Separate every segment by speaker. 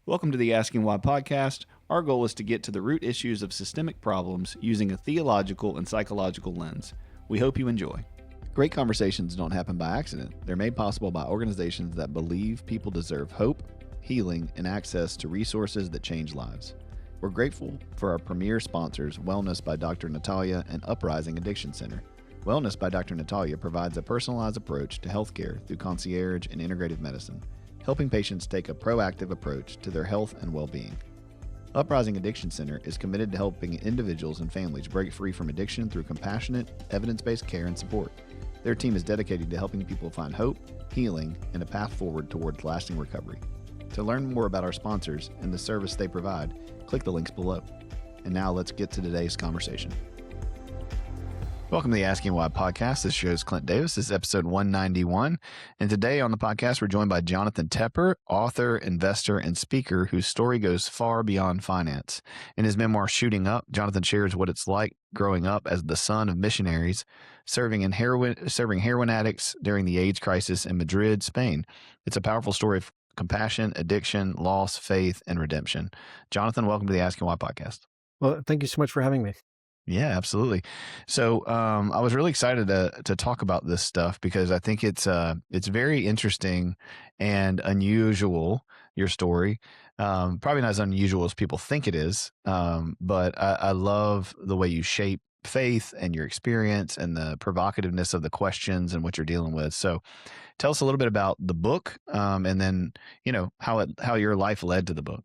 Speaker 1: Welcome to the Asking Why podcast. Our goal is to get to the root issues of systemic problems using a theological and psychological lens. We hope you enjoy. Great conversations don't happen by accident. They're made possible by organizations that believe people deserve hope, healing, and access to resources that change lives. We're grateful for our premier sponsors, Wellness by Dr. Natalia and Uprising Addiction Center. Wellness by Dr. Natalia provides a personalized approach to healthcare through concierge and integrative medicine, helping patients take a proactive approach to their health and well-being. Uprising Addiction Center is committed to helping individuals and families break free from addiction through compassionate, evidence-based care and support. Their team is dedicated to helping people find hope, healing, and a path forward towards lasting recovery. To learn more about our sponsors and the service they provide, click the links below. And now let's get to today's conversation. Welcome to the Asking Why podcast. This show is Clint Davis. This is episode 191. And today on the podcast, we're joined by Jonathan Tepper, author, investor, and speaker whose story goes far beyond finance. In his memoir, Shooting Up, Jonathan shares what it's like growing up as the son of missionaries, serving heroin addicts during the AIDS crisis in Madrid, Spain. It's a powerful story of compassion, addiction, loss, faith, and redemption. Jonathan, welcome to the Asking Why podcast.
Speaker 2: Well, thank you so much for having me.
Speaker 1: Yeah, absolutely. So I was really excited to talk about this stuff because I think it's very interesting and unusual, your story. Probably not as unusual as people think it is, but I love the way you shape faith and your experience and the provocativeness of the questions and what you're dealing with. So tell us a little bit about the book, and then, how your life led to the book.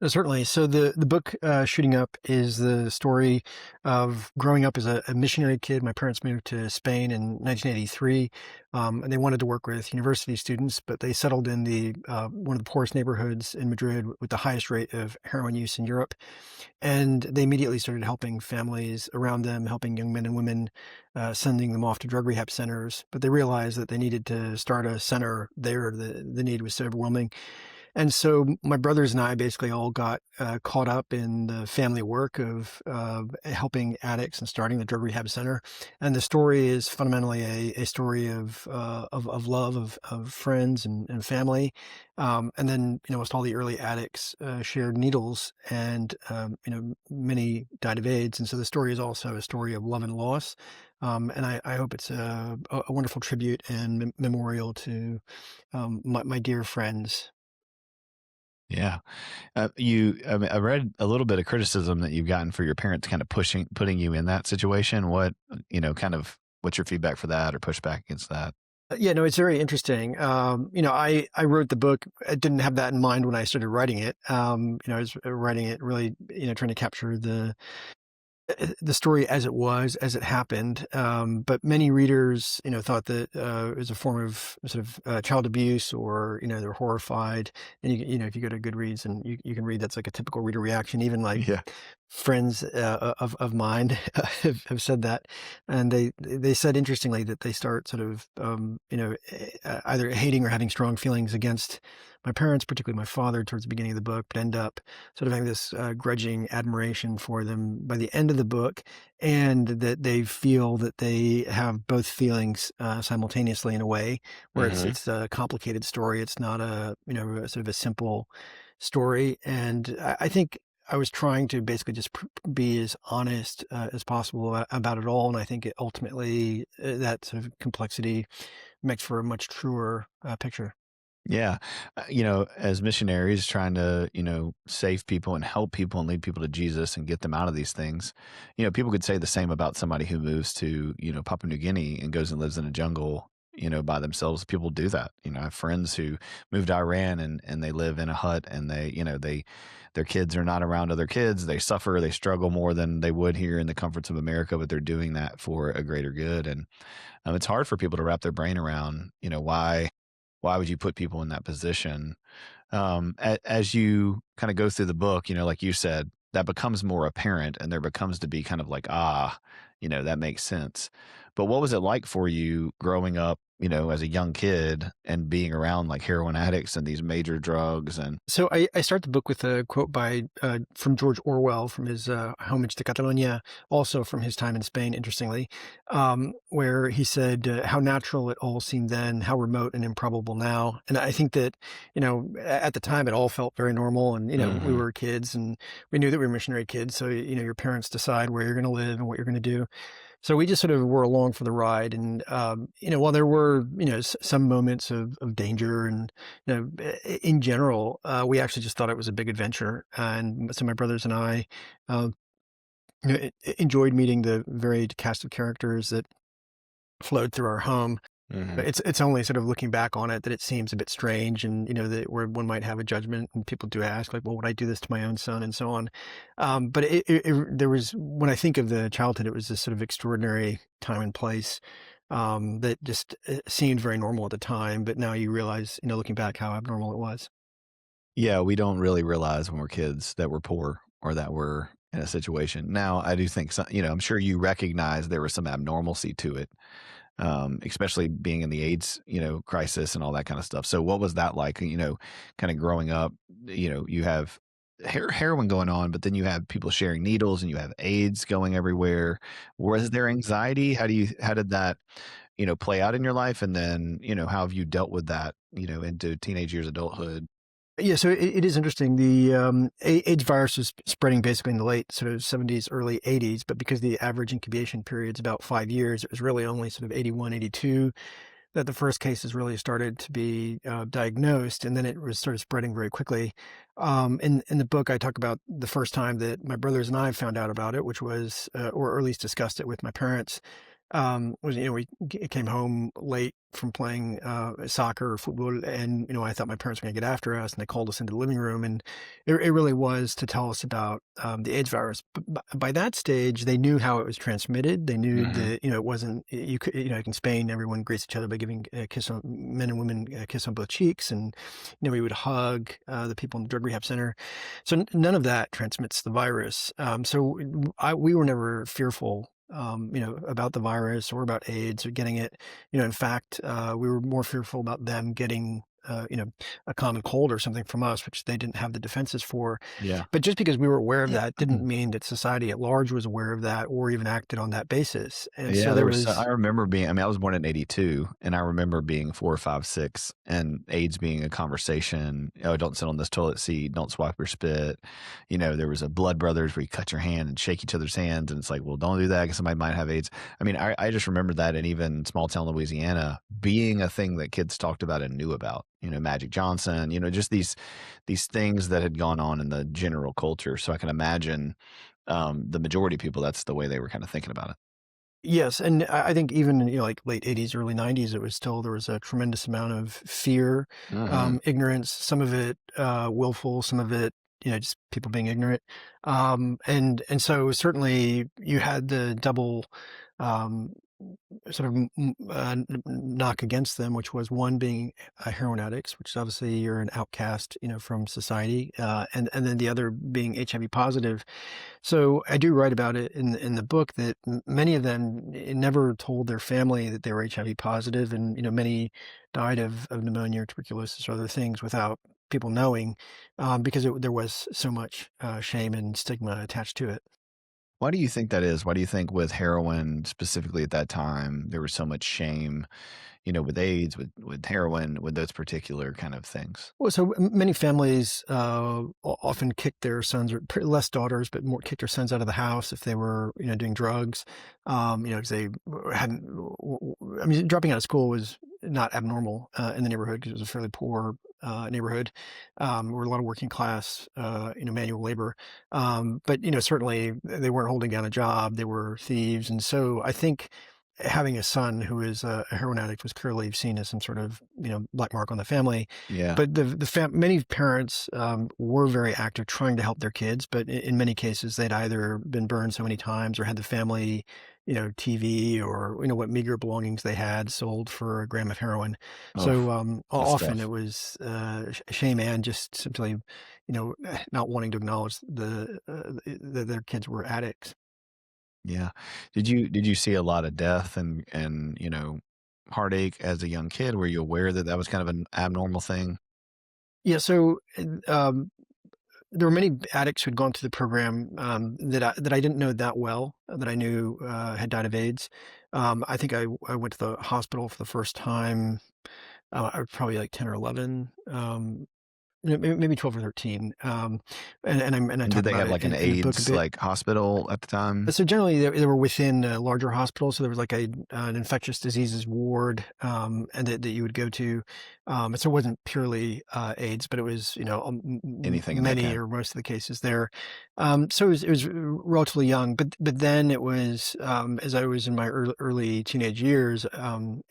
Speaker 2: Certainly. So the book, Shooting Up, is the story of growing up as a missionary kid. My parents moved to Spain in 1983, and they wanted to work with university students, but they settled in one of the poorest neighborhoods in Madrid with the highest rate of heroin use in Europe. And they immediately started helping families around them, helping young men and women, sending them off to drug rehab centers. But they realized that they needed to start a center there. The need was so overwhelming. And so my brothers and I basically all got caught up in the family work of helping addicts and starting the drug rehab center. And the story is fundamentally a story of love, of friends and family. And then, almost all the early addicts shared needles, and, many died of AIDS. And so the story is also a story of love and loss. And I hope it's a wonderful tribute and memorial to my dear friends.
Speaker 1: Yeah. I read a little bit of criticism that you've gotten for your parents kind of putting you in that situation. What's your feedback for that or pushback against that?
Speaker 2: Yeah, no, it's very interesting. I wrote the book. I didn't have that in mind when I started writing it. I was writing it really, trying to capture the story as it happened. But many readers, thought that it was a form of sort of child abuse, or, they're horrified. And if you go to Goodreads and you can read, that's like a typical reader reaction. Even like
Speaker 1: Yeah.
Speaker 2: friends of mine have said that, and they said interestingly that they start sort of either hating or having strong feelings against my parents, particularly my father, towards the beginning of the book, but end up sort of having this grudging admiration for them by the end of the book, and that they feel that they have both feelings simultaneously in a way where it's a complicated story. It's not a sort of a simple story, and I think I was trying to basically just be as honest as possible about it all, and I think ultimately that sort of complexity makes for a much truer picture.
Speaker 1: Yeah. As missionaries trying to, save people and help people and lead people to Jesus and get them out of these things, people could say the same about somebody who moves to, Papua New Guinea and goes and lives in a jungle, by themselves. People do that. I have friends who moved to Iran and they live in a hut, and their kids are not around other kids. They suffer, they struggle more than they would here in the comforts of America, but they're doing that for a greater good. And it's hard for people to wrap their brain around, why would you put people in that position? As you kind of go through the book, like you said, that becomes more apparent, and there becomes to be kind of like, that makes sense. But what was it like for you growing up, as a young kid and being around like heroin addicts and these major drugs and
Speaker 2: So I start the book with a quote by from George Orwell from his Homage to Catalonia, also from his time in Spain, interestingly, where he said, "How natural it all seemed then, how remote and improbable now." And I think that at the time it all felt very normal, and we
Speaker 1: Mhm.
Speaker 2: were kids, and we knew that we were missionary kids. So your parents decide where you're going to live and what you're going to do. So we just sort of were along for the ride, and while there were some moments of danger, and in general, we actually just thought it was a big adventure, and so my brothers and I uh, enjoyed meeting the varied cast of characters that flowed through our home.
Speaker 1: Mhm.
Speaker 2: But it's only sort of looking back on it that it seems a bit strange, and that where one might have a judgment, and people do ask like, "Well, would I do this to my own son?" and so on. But there was, when I think of the childhood, it was this sort of extraordinary time and place that just seemed very normal at the time. But now you realize, looking back, how abnormal it was.
Speaker 1: Yeah, we don't really realize when we're kids that we're poor or that we're in a situation. Now, I do think I'm sure you recognize there was some abnormalcy to it, especially being in the AIDS, crisis and all that kind of stuff. So, what was that like? Kind of growing up. You have heroin going on, but then you have people sharing needles, and you have AIDS going everywhere. Was there anxiety? How did that, play out in your life? And then, how have you dealt with that, into teenage years, adulthood?
Speaker 2: Yeah, so it is interesting. The AIDS virus was spreading basically in the late sort of 70s, early 80s, but because the average incubation period is about 5 years, it was really only sort of 81, 82 that the first cases really started to be diagnosed, and then it was sort of spreading very quickly. In the book, I talk about the first time that my brothers and I found out about it, which was, or at least discussed it with my parents. Was we came home late from playing soccer or football, and I thought my parents were going to get after us, and they called us into the living room, and it really was to tell us about the AIDS virus. But by that stage, they knew how it was transmitted. They knew
Speaker 1: Hmm.
Speaker 2: that it wasn't, you could, like in Spain, everyone greets each other by giving a kiss on, men and women a kiss on both cheeks, and we would hug the people in the drug rehab center. So none of that transmits the virus. So we were never fearful, about the virus or about AIDS or getting it. In fact, we were more fearful about them getting, a common cold or something from us, which they didn't have the defenses for.
Speaker 1: Yeah.
Speaker 2: But just because we were aware of that didn't mean that society at large was aware of that or even acted on that basis. And
Speaker 1: Yeah,
Speaker 2: so
Speaker 1: there
Speaker 2: there
Speaker 1: was I
Speaker 2: was.
Speaker 1: remember being I mean, I was born in '82, and I remember being 4, 5, 6, and AIDS being a conversation. "Oh, don't sit on this toilet seat, don't swipe your spit." There was a blood brothers where you cut your hand and shake each other's hands, and it's like, "Well, don't do that because somebody might have AIDS." I mean, I just remember that, and even small town Louisiana being a thing that kids talked about and knew about. Magic Johnson, just these things that had gone on in the general culture. So I can imagine, the majority of people, that's the way they were kinda thinking about it.
Speaker 2: Yes, and I think even in, like late 80s, early 90s, it was still, there was a tremendous amount of fear,
Speaker 1: Mhm.
Speaker 2: ignorance, some of it willful, some of it, just people being ignorant. And so certainly you had the double um, sort of knock against them, which was one being heroin addicts, which is obviously you're an outcast, from society, and then the other being HIV positive. So I do write about it in the book that many of them never told their family that they were HIV positive, and many died of pneumonia, or tuberculosis, or other things without people knowing, because there was so much shame and stigma attached to it.
Speaker 1: Why do you think that is? Why do you think with heroin, specifically at that time, there was so much shame, with AIDS, with heroin, with those particular kind of things?
Speaker 2: Well, so many families often kick their sons, or less daughters, but more kick their sons out of the house if they were, doing drugs. Because they hadn't. I mean, dropping out of school was not abnormal in the neighborhood because it was a fairly poor neighborhood. Where a lot of working class, manual labor. But certainly they weren't holding down a job; they were thieves, and so I think having a son who is a heroin addict was clearly seen as some sort of, black mark on the family.
Speaker 1: Yeah.
Speaker 2: But many parents were very active trying to help their kids, but in many cases they'd either been burned so many times or had the family, TV, or what meager belongings they had sold for a gram of heroin.
Speaker 1: Oh,
Speaker 2: So
Speaker 1: that's
Speaker 2: often
Speaker 1: tough.
Speaker 2: it was shame, and just simply, not wanting to acknowledge that their kids were addicts.
Speaker 1: Yeah. Did you see a lot of death and, heartache as a young kid? Were you aware that that was kind of an abnormal thing?
Speaker 2: Yeah, so, there were many addicts who'd gone through the program, that I didn't know that well, that I knew, had died of AIDS. I think I went to the hospital for the first time, I was probably like 10 or 11, maybe 12 or 13, and I
Speaker 1: And did
Speaker 2: talk
Speaker 1: they
Speaker 2: about
Speaker 1: have,
Speaker 2: it
Speaker 1: like, an
Speaker 2: in the book a
Speaker 1: AIDS,
Speaker 2: bit.
Speaker 1: like, hospital at the time?
Speaker 2: So generally, they were within larger hospitals. So there was like an infectious diseases ward, and that you would go to. So it wasn't purely AIDS, but it was
Speaker 1: Anything in that
Speaker 2: many
Speaker 1: kind?
Speaker 2: or most of the cases there. So it was relatively young, but then it was as I was in my early teenage years, and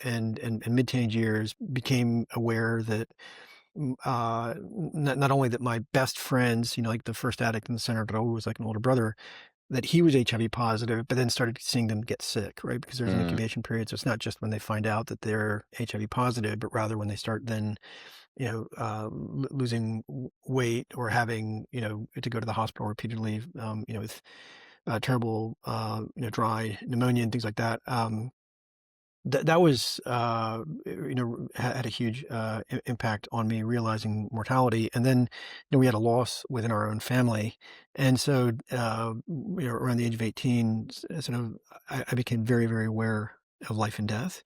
Speaker 2: mid teenage years, became aware that not only that my best friends, like the first addict in the center, but always like an older brother, that he was HIV positive, but then started seeing them get sick, right? Because there's an
Speaker 1: Mm,
Speaker 2: incubation period. So it's not just when they find out that they're HIV positive, but rather when they start then, losing weight or having, to go to the hospital repeatedly, with terrible, dry pneumonia and things like that. That was, had a huge impact on me realizing mortality. And then, we had a loss within our own family. And so, around the age of 18, sort of, I became very, very aware of life and death.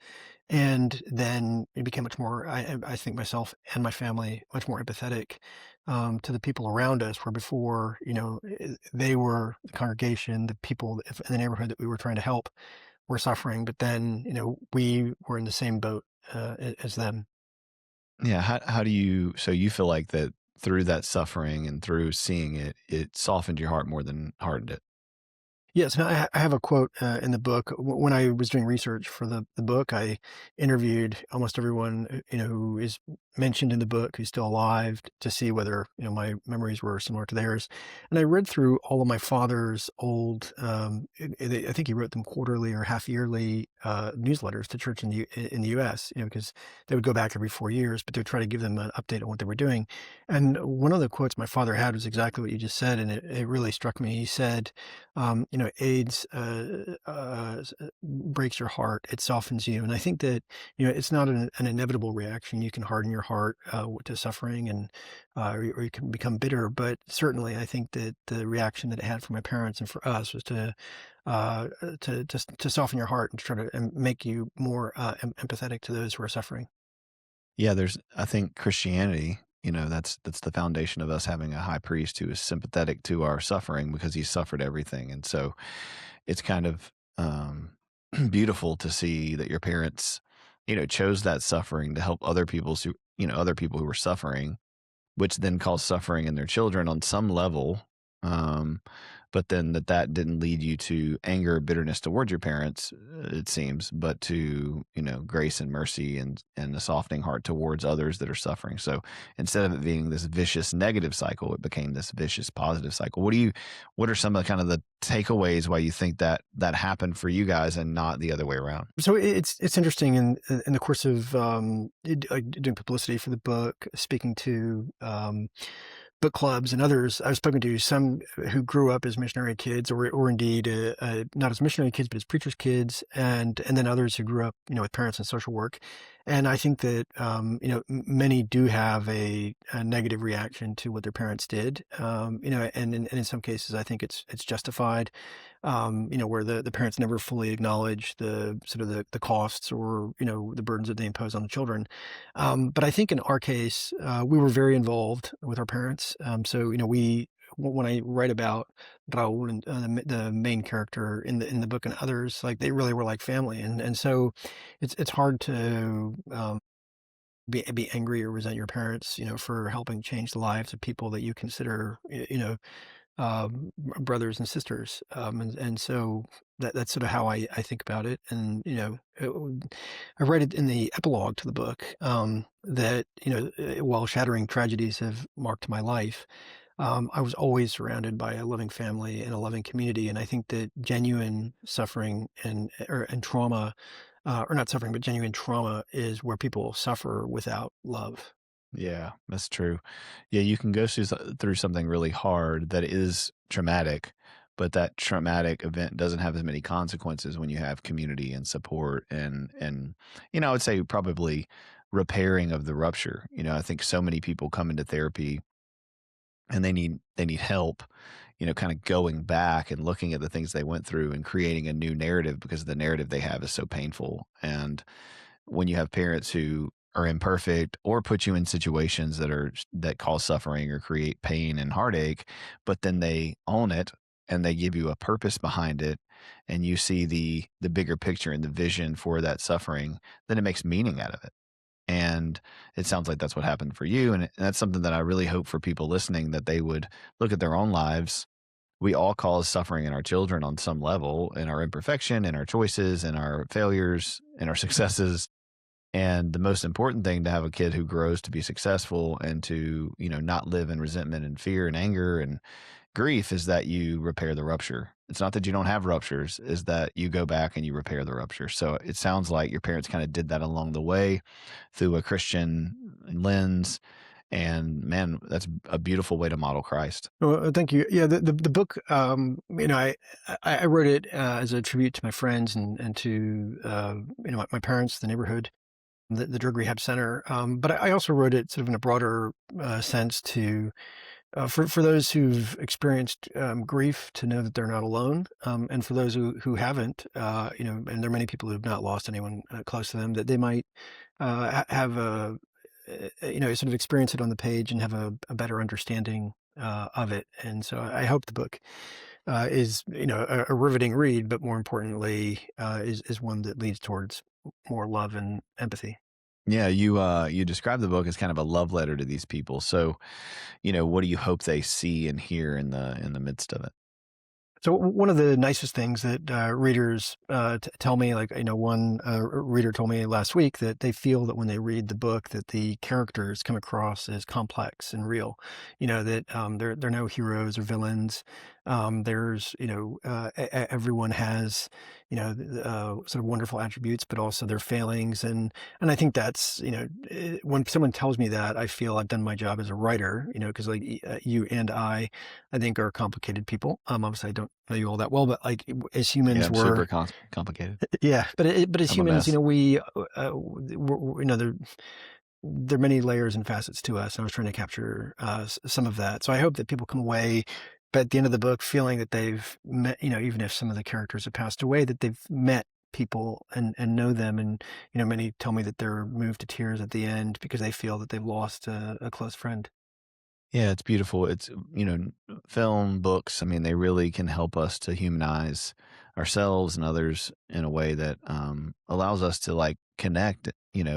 Speaker 2: And then it became much more, I think myself and my family, much more empathetic to the people around us, where before, they were the congregation, the people in the neighborhood that we were trying to help were suffering, but then, we were in the same boat, as them.
Speaker 1: yeah, how do you so you feel like that through that suffering and through seeing it, it softened your heart more than hardened it?
Speaker 2: Yes, and I have a quote in the book. When I was doing research for the book, I interviewed almost everyone who is mentioned in the book who's still alive, to see whether my memories were similar to theirs. And I read through all of my father's old. I think he wrote them quarterly or half yearly newsletters to church in the U.S. Because they would go back every 4 years, but they would try to give them an update on what they were doing. And one of the quotes my father had was exactly what you just said, and it really struck me. He said, AIDS breaks your heart. It softens you. And I think that, it's not an inevitable reaction. You can harden your heart to suffering, and or you can become bitter. But certainly, I think that the reaction that it had for my parents and for us was to soften your heart and to try to make you more empathetic to those who are suffering.
Speaker 1: Yeah, I think Christianity, that's the foundation of us having a high priest who is sympathetic to our suffering because he suffered everything. And so it's kind of beautiful to see that your parents, chose that suffering to help other people who were suffering, which then caused suffering in their children on some level. Um, but then that didn't lead you to anger or bitterness towards your parents, it seems, but to, grace and mercy and a softening heart towards others that are suffering. So instead of it being this vicious negative cycle, it became this vicious positive cycle. What are some of the kind of the takeaways why you think that happened for you guys and not the other way around?
Speaker 2: So it's interesting in the course of doing publicity for the book, speaking to book clubs and others. I've spoken to some who grew up as missionary kids, or indeed not as missionary kids, but as preachers' kids, and then others who grew up, with parents in social work. And I think that many do have a negative reaction to what their parents did, and in some cases, I think it's justified. Where the parents never fully acknowledge the sort of the costs, or the burdens that they impose on the children. But I think in our case, we were very involved with our parents. So when I write about Raul and the main character in the book, and others, like, they really were like family, and so it's hard to be angry or resent your parents, for helping change the lives of people that you consider, brothers and sisters. And so that's sort of how I think about it. And, I read it in the epilogue to the book, that, while shattering tragedies have marked my life, I was always surrounded by a loving family and a loving community. And I think that genuine suffering and trauma, or not suffering, but genuine trauma, is where people suffer without love.
Speaker 1: Yeah, that's true. Yeah, you can go through something really hard that is traumatic, but that traumatic event doesn't have as many consequences when you have community and support and I would say probably repairing of the rupture. I think so many people come into therapy and they need help, kind of going back and looking at the things they went through and creating a new narrative because the narrative they have is so painful. And when you have parents who are imperfect or put you in situations that cause suffering or create pain and heartache, but then they own it and they give you a purpose behind it, and you see the bigger picture and the vision for that suffering, then it makes meaning out of it. And it sounds like that's what happened for you. And that's something that I really hope for people listening, that they would look at their own lives. We all cause suffering in our children on some level, in our imperfection, in our choices, in our failures, in our successes. And the most important thing to have a kid who grows to be successful and to, not live in resentment and fear and anger and grief is that you repair the rupture. It's not that you don't have ruptures, is that you go back and you repair the rupture. So it sounds like your parents kind of did that along the way through a Christian lens. And man, that's a beautiful way to model Christ.
Speaker 2: Well, thank you. Yeah, the book, I wrote it as a tribute to my friends and to my parents, the neighborhood, the drug rehab center. But I also wrote it sort of in a broader sense to for those who've experienced grief, to know that they're not alone, and for those who haven't, and there are many people who've not lost anyone close to them, that they might have sort of experience it on the page and have a better understanding of it. And so I hope the book is a riveting read, but more importantly, is one that leads towards more love and empathy.
Speaker 1: Yeah, you describe the book as kind of a love letter to these people. So, what do you hope they see and hear in the midst of it?
Speaker 2: So one of the nicest things that readers tell me, like one reader told me last week that they feel that when they read the book, that the characters come across as complex and real. That they're no heroes or villains. There's everyone has sort of wonderful attributes, but also their failings, and I think that's when someone tells me that, I feel I've done my job as a writer. Because like you and I think are complicated people. Obviously I don't know you all that well, but like as
Speaker 1: Yeah,
Speaker 2: humans,
Speaker 1: I'm super complicated.
Speaker 2: yeah. But as
Speaker 1: I'm a
Speaker 2: humans,
Speaker 1: mess.
Speaker 2: there are many layers and facets to us. And I was trying to capture some of that. So I hope that people come away, but at the end of the book, feeling that they've met, even if some of the characters have passed away, that they've met people and know them. And, many tell me that they're moved to tears at the end because they feel that they've lost a close friend.
Speaker 1: Yeah, it's beautiful. It's, film, books, I mean, they really can help us to humanize ourselves and others in a way that allows us to like connect,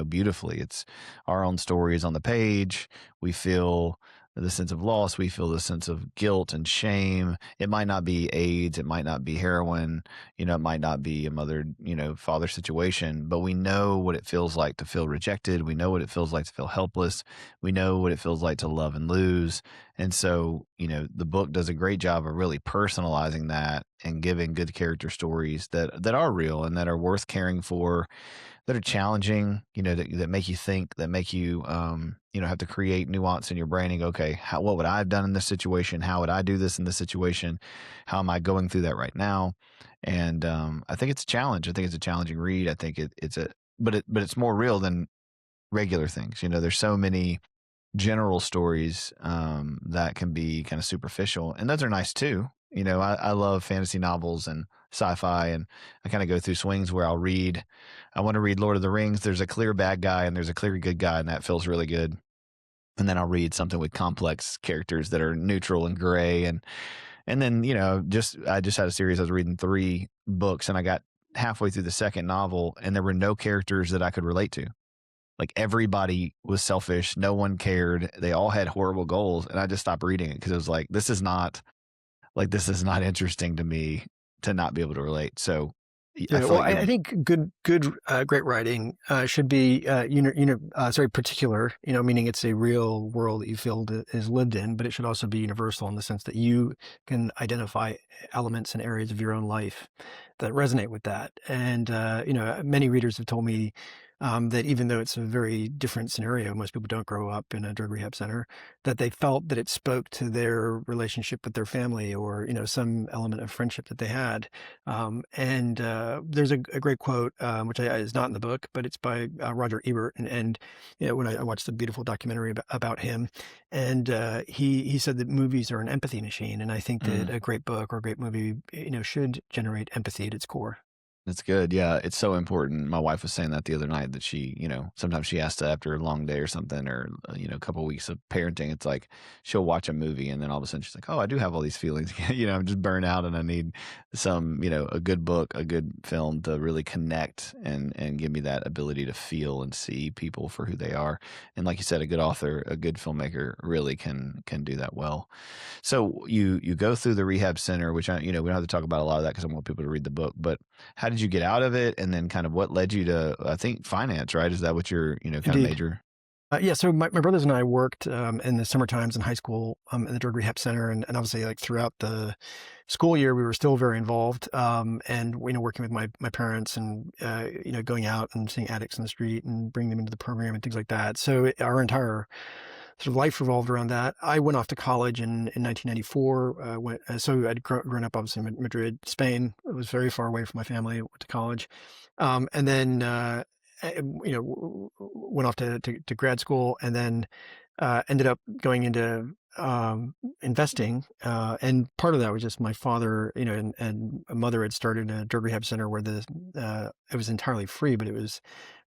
Speaker 1: beautifully. It's our own stories on the page. We feel the sense of loss. We feel the sense of guilt and shame. It might not be AIDS. It might not be heroin. It might not be a mother, father situation, but we know what it feels like to feel rejected. We know what it feels like to feel helpless. We know what it feels like to love and lose. And so, the book does a great job of really personalizing that and giving good character stories that are real and that are worth caring for, that are challenging, that make you think, that make you, have to create nuance in your brain and go, okay, what would I have done in this situation? How would I do this in this situation? How am I going through that right now? And I think it's a challenge. I think it's a challenging read. I think but it's more real than regular things. There's so many general stories that can be kind of superficial, and those are nice too. I love fantasy novels and sci-fi, and I kind of go through swings where I want to read Lord of the Rings. There's a clear bad guy and there's a clear good guy, and that feels really good. And then I'll read something with complex characters that are neutral and gray, and then I just had a series. I was reading 3 books, and I got halfway through the second novel, and there were no characters that I could relate to. Like everybody was selfish. No one cared. They all had horrible goals. And I just stopped reading it because it was like, this is not interesting to me to not be able to relate. So I
Speaker 2: Yeah,
Speaker 1: feel
Speaker 2: well,
Speaker 1: like
Speaker 2: I think great writing should be, particular. Meaning it's a real world that you feel that is lived in, but it should also be universal in the sense that you can identify elements and areas of your own life that resonate with that. And many readers have told me that even though it's a very different scenario, most people don't grow up in a drug rehab center, that they felt that it spoke to their relationship with their family or, some element of friendship that they had. And there's a great quote, which is not in the book, but it's by Roger Ebert. And when I watched the beautiful documentary about him, and he said that movies are an empathy machine. And I think that
Speaker 1: Mm.
Speaker 2: a great book or a great movie, should generate empathy at its core.
Speaker 1: That's good. Yeah, it's so important. My wife was saying that the other night that she, sometimes she has to after a long day or something, or a couple of weeks of parenting. It's like she'll watch a movie and then all of a sudden she's like, "Oh, I do have all these feelings. I'm just burnt out and I need some, a good book, a good film to really connect and give me that ability to feel and see people for who they are." And like you said, a good author, a good filmmaker really can do that well. So you go through the rehab center, which we don't have to talk about a lot of that because I want people to read the book, but how did you get out of it? And then kind of what led you to, I think, finance, right? Is that what your, kind of
Speaker 2: Indeed.
Speaker 1: major?
Speaker 2: Yeah, so my brothers and I worked in the summer times in high school in the drug rehab center, and obviously like throughout the school year, we were still very involved, and working with my parents and going out and seeing addicts in the street and bringing them into the program and things like that. So our entire sort of life revolved around that. I went off to college in 1994. So I'd grown up obviously in Madrid, Spain. It was very far away from my family. Went to college, and then went off to grad school, and then ended up going into investing. And part of that was just my father, and a mother had started a drug rehab center where it was entirely free, but it was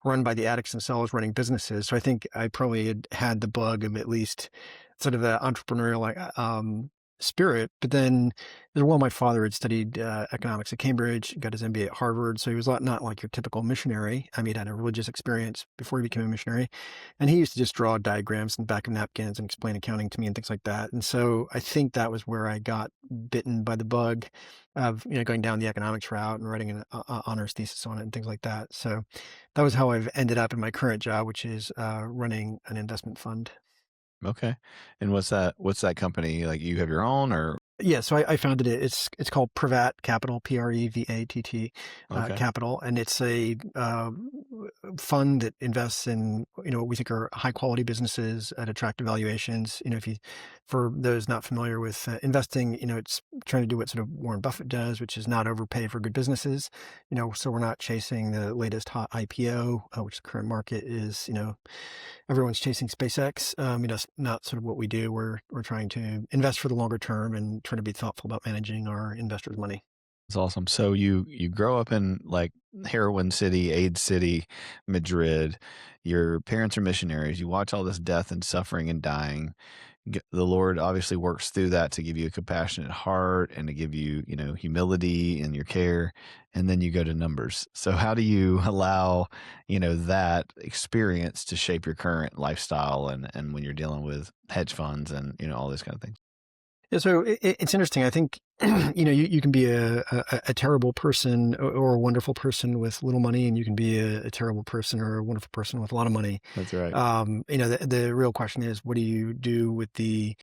Speaker 2: run by the addicts themselves running businesses. So I think I probably had the bug of at least sort of the entrepreneurial spirit. But then as well, my father had studied economics at Cambridge, got his MBA at Harvard. So he was not like your typical missionary. I mean, he had a religious experience before he became a missionary. And he used to just draw diagrams in the back of napkins and explain accounting to me and things like that. And so I think that was where I got bitten by the bug of, going down the economics route and writing an honors thesis on it and things like that. So that was how I've ended up in my current job, which is running an investment fund.
Speaker 1: Okay. And what's that company? Like you have your own or?
Speaker 2: Yeah, so I founded it. It's called Prevatt Capital, Prevatt
Speaker 1: Okay.
Speaker 2: Capital, and it's a fund that invests in what we think are high quality businesses at attractive valuations. If you, for those not familiar with investing, it's trying to do what sort of Warren Buffett does, which is not overpay for good businesses. So we're not chasing the latest hot IPO, which the current market is. Everyone's chasing SpaceX. That's not sort of what we do. We're trying to invest for the longer term and trying to be thoughtful about managing our investors' money.
Speaker 1: That's awesome. So you grow up in like heroin city, AIDS city, Madrid. Your parents are missionaries. You watch all this death and suffering and dying. The Lord obviously works through that to give you a compassionate heart and to give you, humility in your care. And then you go to numbers. So how do you allow, that experience to shape your current lifestyle and when you're dealing with hedge funds and, all those kind of things?
Speaker 2: Yeah, so it's interesting. I think you can be a terrible person or a wonderful person with little money, and you can be a terrible person or a wonderful person with a lot of money.
Speaker 1: That's right.
Speaker 2: The real question is, what do you do with the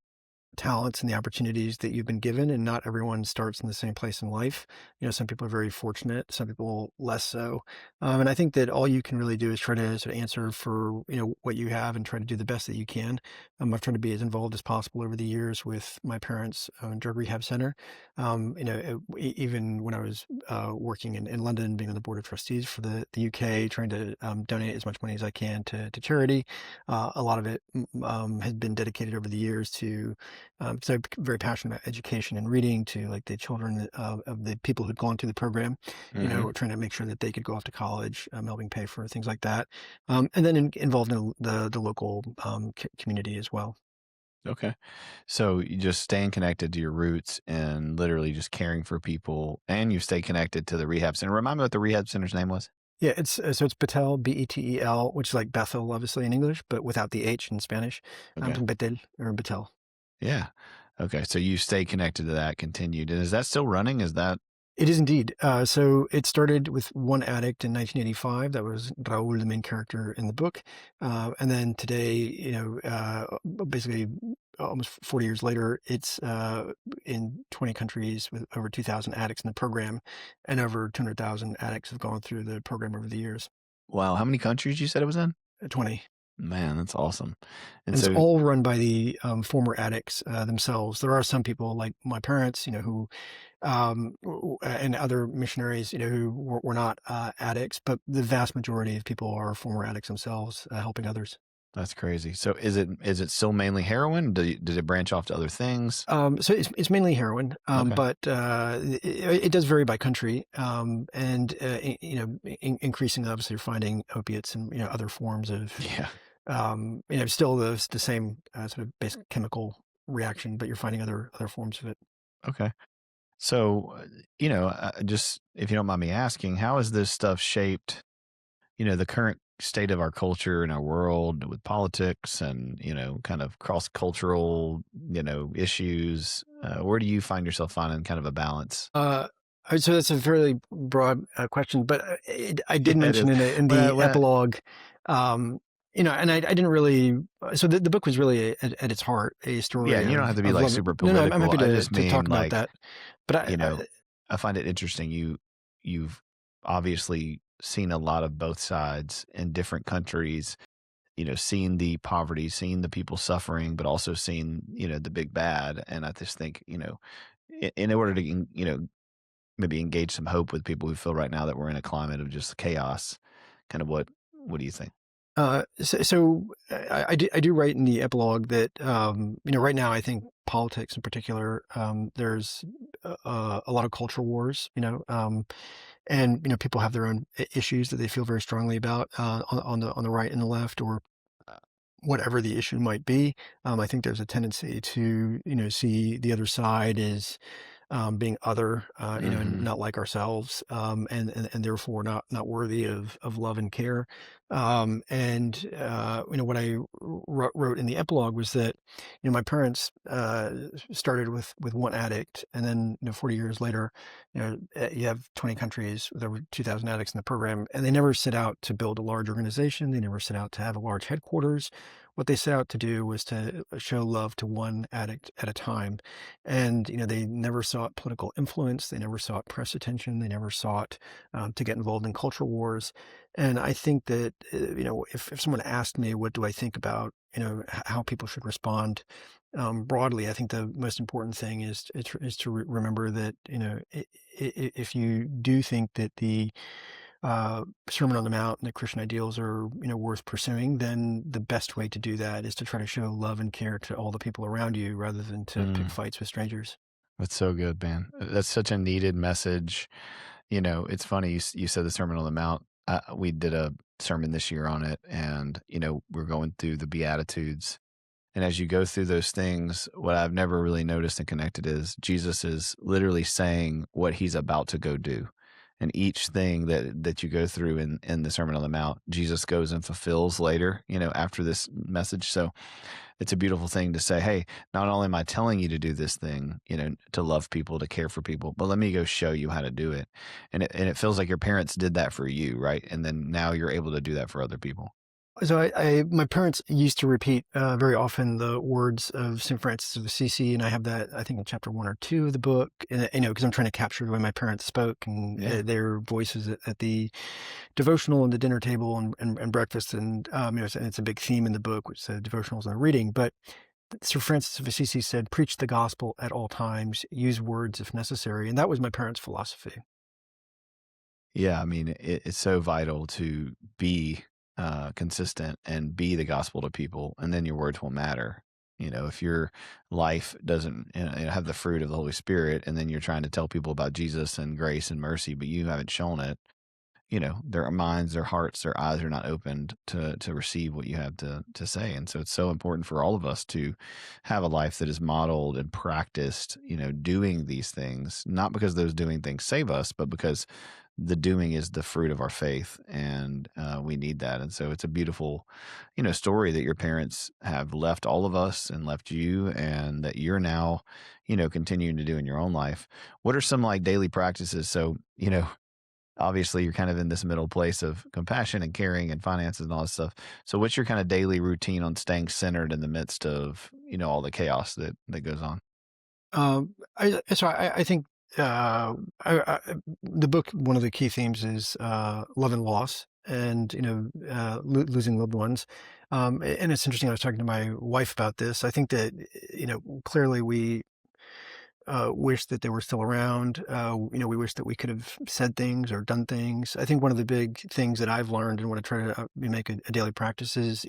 Speaker 2: talents and the opportunities that you've been given? And not everyone starts in the same place in life. Some people are very fortunate, some people less so. And I think that all you can really do is try to sort of answer for, what you have and try to do the best that you can. I've tried to be as involved as possible over the years with my parents' drug rehab center. Even when I was working in London, being on the board of trustees for the UK, trying to donate as much money as I can to charity. A lot of it has been dedicated over the years to so I'm very passionate about education and reading to like the children of the people who'd gone through the program,
Speaker 1: Hmm.
Speaker 2: trying to make sure that they could go off to college, helping pay for things like that. And then involved in the local community as well.
Speaker 1: Okay. So you just staying connected to your roots and literally just caring for people and you stay connected to the rehab center. Remind me what the rehab center's name was?
Speaker 2: Yeah, it's Betel, Betel, which is like Bethel, obviously in English, but without the H in Spanish.
Speaker 1: Okay.
Speaker 2: So Betel or Betel.
Speaker 1: Yeah. Okay. So you stay connected to that, continued. And is that still running? Is that
Speaker 2: It is indeed. So it started with one addict in 1985. That was Raul, the main character in the book. And then today, basically almost 40 years later, it's in 20 countries with over 2,000 addicts in the program, and over 200,000 addicts have gone through the program over the years.
Speaker 1: Wow. How many countries you said it was in?
Speaker 2: 20.
Speaker 1: Man, that's awesome. And
Speaker 2: And it's
Speaker 1: so,
Speaker 2: all run by the former addicts themselves. There are some people like my parents, who and other missionaries, who were not addicts, but the vast majority of people are former addicts themselves, helping others.
Speaker 1: that's crazy. So is it still mainly heroin? Did it branch off to other things?
Speaker 2: So it's mainly heroin,
Speaker 1: Okay.
Speaker 2: but it does vary by country, and increasingly, obviously, you're finding opiates and other forms of,
Speaker 1: Yeah.
Speaker 2: still the same sort of basic chemical reaction, but you're finding other forms of it.
Speaker 1: Okay. So, just if you don't mind me asking, how has this stuff shaped, the current state of our culture and our world with politics and, kind of cross cultural, issues? Where do you find yourself finding kind of a balance?
Speaker 2: So that's a fairly broad question, but I did
Speaker 1: Yeah, it
Speaker 2: mention
Speaker 1: is.
Speaker 2: in
Speaker 1: When I,
Speaker 2: the
Speaker 1: when I,
Speaker 2: epilogue, and I didn't really. So the book was really at its heart a
Speaker 1: yeah,
Speaker 2: story
Speaker 1: and you don't have to be
Speaker 2: of
Speaker 1: like
Speaker 2: love.
Speaker 1: super
Speaker 2: No, no, I'm
Speaker 1: political.
Speaker 2: happy
Speaker 1: I just
Speaker 2: to
Speaker 1: mean
Speaker 2: talk about
Speaker 1: like,
Speaker 2: that. But
Speaker 1: you know, I find it interesting. You've obviously seen a lot of both sides in different countries, seeing the poverty, seeing the people suffering, but also seeing, the big bad. And I just think, in order to, maybe engage some hope with people who feel right now that we're in a climate of just chaos, kind of what do you think?
Speaker 2: I do write in the epilogue that right now I think politics in particular, there's a lot of cultural wars, and people have their own issues that they feel very strongly about on the right and the left, or whatever the issue might be. I think there's a tendency to see the other side as being other, and
Speaker 1: Hmm.
Speaker 2: not like ourselves, and therefore not worthy of love and care. And what I wrote in the epilogue was that my parents started with one addict, and then 40 years later, you have 20 countries with over 2,000 addicts in the program, and they never set out to build a large organization. They never set out to have a large headquarters. What they set out to do was to show love to one addict at a time. And, they never sought political influence. They never sought press attention. They never sought to get involved in cultural wars. And I think that, if someone asked me, what do I think about, how people should respond broadly, I think the most important thing is to remember that, if you do think that the Sermon on the Mount and the Christian ideals are, worth pursuing, then the best way to do that is to try to show love and care to all the people around you rather than to pick
Speaker 1: Mm,
Speaker 2: fights with strangers.
Speaker 1: that's so good, man. That's such a needed message. It's funny you said the Sermon on the Mount. We did a sermon this year on it, and we're going through the Beatitudes. And as you go through those things, what I've never really noticed and connected is Jesus is literally saying what he's about to go do. And each thing that you go through in the Sermon on the Mount, Jesus goes and fulfills later, after this message. So it's a beautiful thing to say, hey, not only am I telling you to do this thing, to love people, to care for people, but let me go show you how to do it. And it feels like your parents did that for you, right? And then now you're able to do that for other people.
Speaker 2: So my parents used to repeat very often the words of St. Francis of Assisi, and I have that I think in chapter 1 or 2 of the book, and because I'm trying to capture the way my parents spoke and
Speaker 1: Yeah.
Speaker 2: their voices at the devotional and the dinner table and breakfast, and it's a big theme in the book, which is devotionals and reading. But Sir Francis of Assisi said, "Preach the gospel at all times, use words if necessary," and that was my parents' philosophy.
Speaker 1: Yeah, I mean, it's so vital to be consistent and be the gospel to people, and then your words will matter. If your life doesn't have the fruit of the Holy Spirit, and then you're trying to tell people about Jesus and grace and mercy, but you haven't shown it, their minds, their hearts, their eyes are not opened to receive what you have to say. And so it's so important for all of us to have a life that is modeled and practiced, doing these things, not because those doing things save us, but because the doing is the fruit of our faith, and we need that. And so it's a beautiful, story that your parents have left all of us and left you, and that you're now, continuing to do in your own life. What are some like daily practices? So, obviously you're kind of in this middle place of compassion and caring and finances and all this stuff. So what's your kind of daily routine on staying centered in the midst of, all the chaos that goes on?
Speaker 2: I think uh, the book, one of the key themes is love and loss, and, losing loved ones. And it's interesting. I was talking to my wife about this. I think that, clearly we wish that they were still around. We wish that we could have said things or done things. I think one of the big things that I've learned and want to try to make a daily practice is,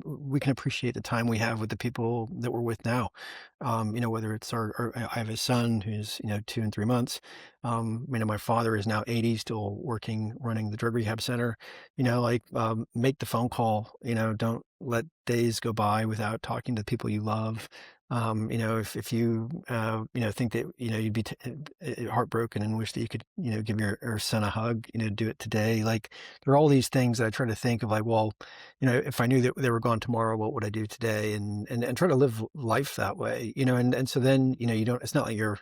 Speaker 2: we can appreciate the time we have with the people that we're with now. Whether it's I have a son who's, 2 and 3 months. My father is now 80, still working, running the drug rehab center. Make the phone call. Don't let days go by without talking to the people you love. If you, think that, you'd be heartbroken and wish that you could, give your son a hug, do it today. Like, there are all these things that I try to think of, like, well, if I knew that they were gone tomorrow, what would I do today? And try to live life that way, and so then, it's not like you're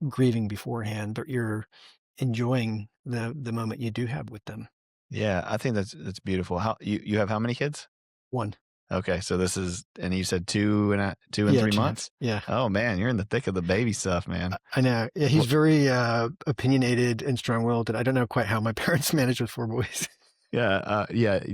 Speaker 2: grieving beforehand, but you're enjoying the moment you do have with them.
Speaker 1: Yeah, I think that's beautiful. How you have how many kids?
Speaker 2: One.
Speaker 1: Okay, so this is, and you said 2 and
Speaker 2: Yeah,
Speaker 1: 3 months?
Speaker 2: yeah.
Speaker 1: Oh man, you're in the thick of the baby stuff, man.
Speaker 2: I know. Yeah, he's
Speaker 1: What-
Speaker 2: very opinionated and strong-willed, and I don't know quite how my parents managed with 4 boys.
Speaker 1: Yeah,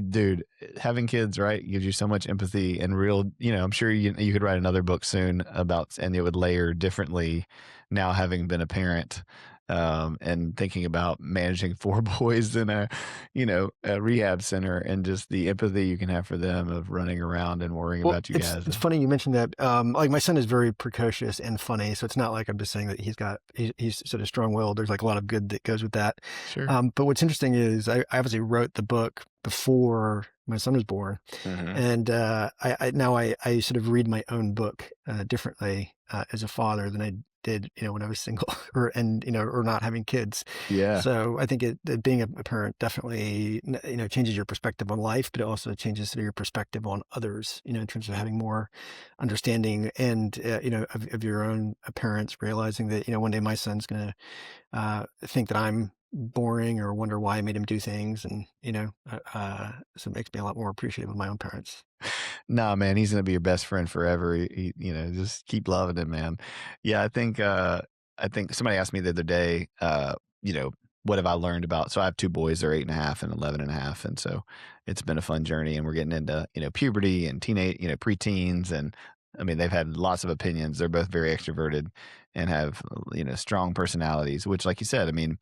Speaker 1: dude, having kids, right, gives you so much empathy and real, I'm sure you could write another book soon about, and it would layer differently now having been a parent, and thinking about managing 4 boys in a rehab center and just the empathy you can have for them of running around and worrying
Speaker 2: Well,
Speaker 1: about you
Speaker 2: it's
Speaker 1: guys.
Speaker 2: it's funny you mentioned that. Like, my son is very precocious and funny, so it's not like I'm just saying that he's sort of strong-willed. There's like a lot of good that goes with that.
Speaker 1: Sure.
Speaker 2: But what's interesting is I obviously wrote the book before my son was born,
Speaker 1: Mhm.
Speaker 2: and I sort of read my own book differently as a father than I did, when I was single or not having kids.
Speaker 1: Yeah.
Speaker 2: So I think that being a parent definitely, changes your perspective on life, but it also changes sort of your perspective on others, in terms of having more understanding and, of your own parents, realizing that, one day my son's going to think that I'm boring or wonder why I made him do things. And, so it makes me a lot more appreciative of my own parents.
Speaker 1: Nah, man, he's gonna be your best friend forever. Just keep loving him, man. Yeah, I think somebody asked me the other day, what have I learned about? So I have 2 boys, they're 8.5 and 11.5, and so it's been a fun journey. And we're getting into puberty and teenage, preteens, and I mean they've had lots of opinions. They're both very extroverted and have strong personalities, which, like you said, I mean,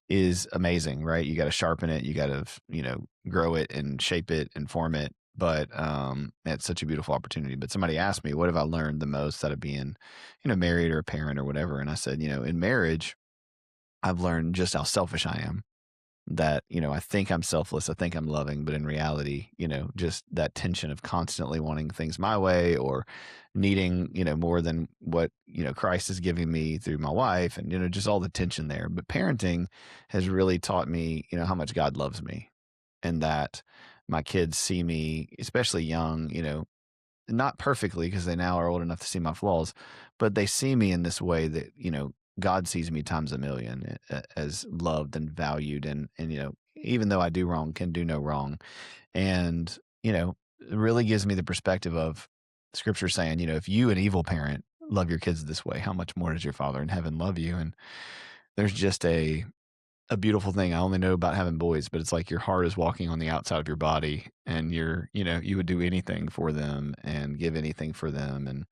Speaker 1: is amazing, right? You got to sharpen it, you got to, grow it and shape it and form it. But it's such a beautiful opportunity. But somebody asked me, what have I learned the most out of being, married or a parent or whatever? And I said, in marriage, I've learned just how selfish I am. That, I think I'm selfless, I think I'm loving, but in reality, just that tension of constantly wanting things my way or needing, more than what, Christ is giving me through my wife and, just all the tension there. But parenting has really taught me, how much God loves me and that my kids see me, especially young, not perfectly because they now are old enough to see my flaws, but they see me in this way that, God sees me times a million as loved and valued. And, even though I do wrong, can do no wrong. And, it really gives me the perspective of scripture saying, if you, an evil parent, love your kids this way, how much more does your father in heaven love you? And there's just a beautiful thing I only know about having boys, but it's like your heart is walking on the outside of your body and you would do anything for them and give anything for them. And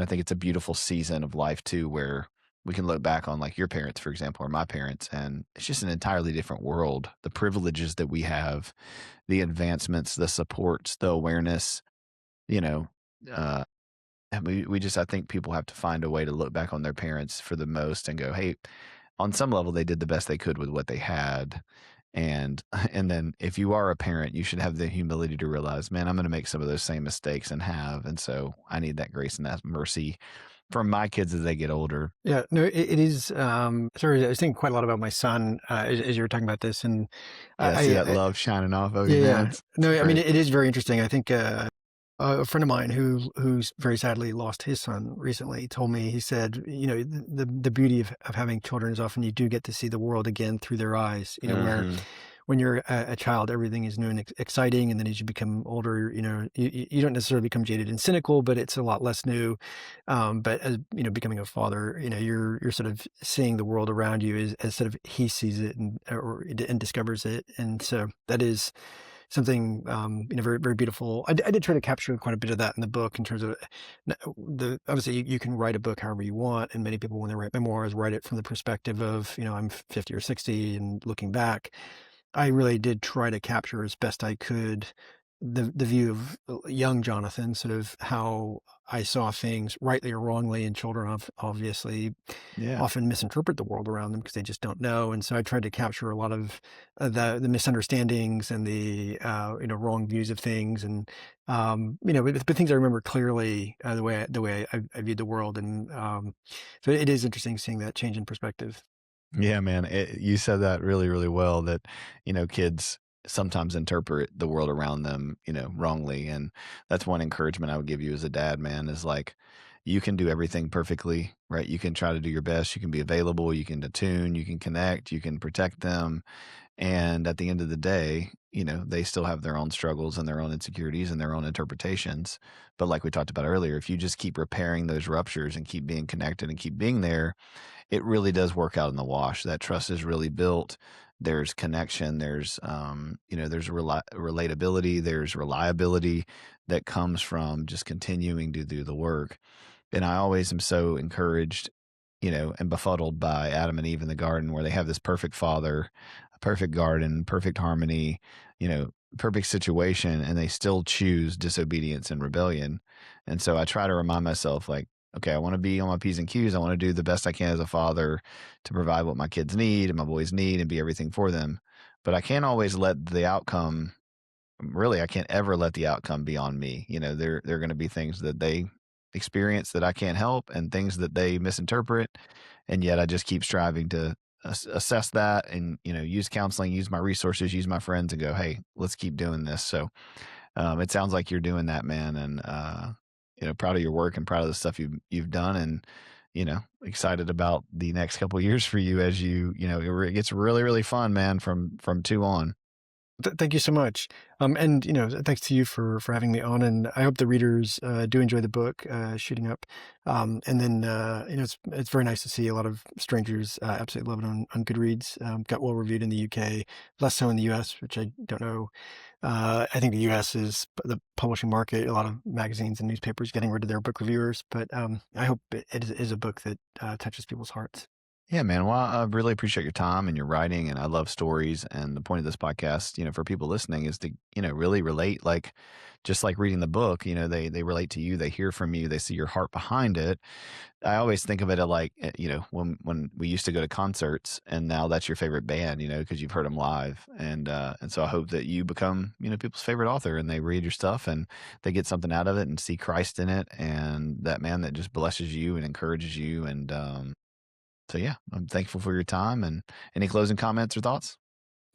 Speaker 1: I think it's a beautiful season of life too, where we can look back on like your parents, for example, or my parents, and it's just an entirely different world. The privileges that we have, the advancements, the supports, the awareness, you know, uh, and we just, I think people have to find a way to look back on their parents for the most and go, hey, on some level, they did the best they could with what they had. And and then if you are a parent, you should have the humility to realize, man, I'm going to make some of those same mistakes and have. And so I need that grace and that mercy from my kids as they get older.
Speaker 2: Yeah, no, it is. Sorry, I was thinking quite a lot about my son as you were talking about this, and
Speaker 1: Yeah, see that love shining off of you,
Speaker 2: yeah,
Speaker 1: man.
Speaker 2: yeah.
Speaker 1: It's
Speaker 2: No, I mean,
Speaker 1: great.
Speaker 2: it is very interesting. I think a friend of mine who's very sadly lost his son recently told me, he said, the beauty of having children is often you do get to see the world again through their eyes. Where
Speaker 1: Hmm.
Speaker 2: when you're a child, everything is new and exciting. And then as you become older, you don't necessarily become jaded and cynical, but it's a lot less new. But as, becoming a father, you're sort of seeing the world around you as sort of he sees it and discovers it. And so that is something, very, very beautiful. I did try to capture quite a bit of that in the book in terms of obviously you can write a book however you want. And many people, when they write memoirs, write it from the perspective of, I'm 50 or 60 and looking back. I really did try to capture as best I could the view of young Jonathan, sort of how I saw things rightly or wrongly, and children obviously
Speaker 1: Yeah.
Speaker 2: often misinterpret the world around them because they just don't know. And so I tried to capture a lot of the misunderstandings and the wrong views of things, and but things I remember clearly, the way I viewed the world, and so it is interesting seeing that change in perspective.
Speaker 1: Yeah, man. You said that really, really well, that, kids sometimes interpret the world around them, wrongly. And that's one encouragement I would give you as a dad, man, is like, you can do everything perfectly, right? You can try to do your best. You can be available. You can attune. You can connect. You can protect them. And at the end of the day, they still have their own struggles and their own insecurities and their own interpretations. But like we talked about earlier, if you just keep repairing those ruptures and keep being connected and keep being there, it really does work out in the wash. That trust is really built. There's connection. There's, there's relatability. There's reliability that comes from just continuing to do the work. And I always am so encouraged, and befuddled by Adam and Eve in the garden, where they have this perfect father, a perfect garden, perfect harmony, perfect situation, and they still choose disobedience and rebellion. And so I try to remind myself, like, okay, I want to be on my P's and Q's. I want to do the best I can as a father to provide what my kids need and my boys need and be everything for them. But I can't always let the outcome, really, I can't ever let the outcome be on me. There are going to be things that they experience that I can't help and things that they misinterpret. And yet I just keep striving to assess that and, use counseling, use my resources, use my friends, and go, hey, let's keep doing this. So it sounds like you're doing that, man. And, proud of your work and proud of the stuff you've done, and, excited about the next couple of years for you as it gets really, really fun, man, from 2 on.
Speaker 2: Thank you so much. And, thanks to you for having me on. And I hope the readers do enjoy the book, Shooting Up. And then, it's very nice to see a lot of strangers absolutely love it on Goodreads. Got well reviewed in the UK, less so in the US, which I don't know. I think the US is the publishing market. A lot of magazines and newspapers getting rid of their book reviewers. But I hope it is a book that touches people's hearts.
Speaker 1: Yeah, man. Well, I really appreciate your time and your writing, and I love stories. And the point of this podcast, for people listening is to, really relate, like, just like reading the book, they relate to you, they hear from you, they see your heart behind it. I always think of it like, when we used to go to concerts, and now that's your favorite band, because you've heard them live. And so I hope that you become, people's favorite author, and they read your stuff and they get something out of it and see Christ in it. And that man that just blesses you and encourages you. And, so yeah, I'm thankful for your time. And any closing comments or thoughts?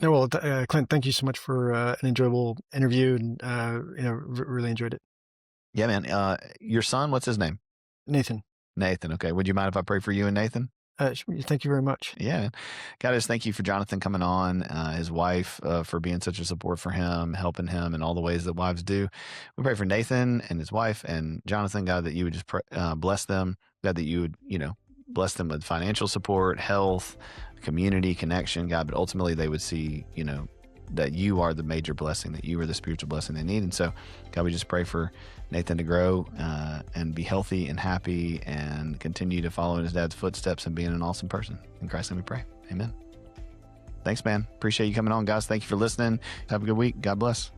Speaker 2: No, well, Clint, thank you so much for an enjoyable interview, and really enjoyed it.
Speaker 1: Yeah, man. Your son, what's his name?
Speaker 2: Nathan.
Speaker 1: Nathan. Okay. Would you mind if I pray for you and Nathan?
Speaker 2: Thank you very much.
Speaker 1: Yeah. God, I just thank you for Jonathan coming on, his wife, for being such a support for him, helping him in all the ways that wives do. We pray for Nathan and his wife and Jonathan, God, that you would just bless them. God, that you would, bless them with financial support, health, community, connection, God, but ultimately they would see, that you are the major blessing, that you are the spiritual blessing they need. And so, God, we just pray for Nathan to grow and be healthy and happy and continue to follow in his dad's footsteps and being an awesome person. In Christ's name we pray. Amen. Thanks, man. Appreciate you coming on, guys. Thank you for listening. Have a good week. God bless.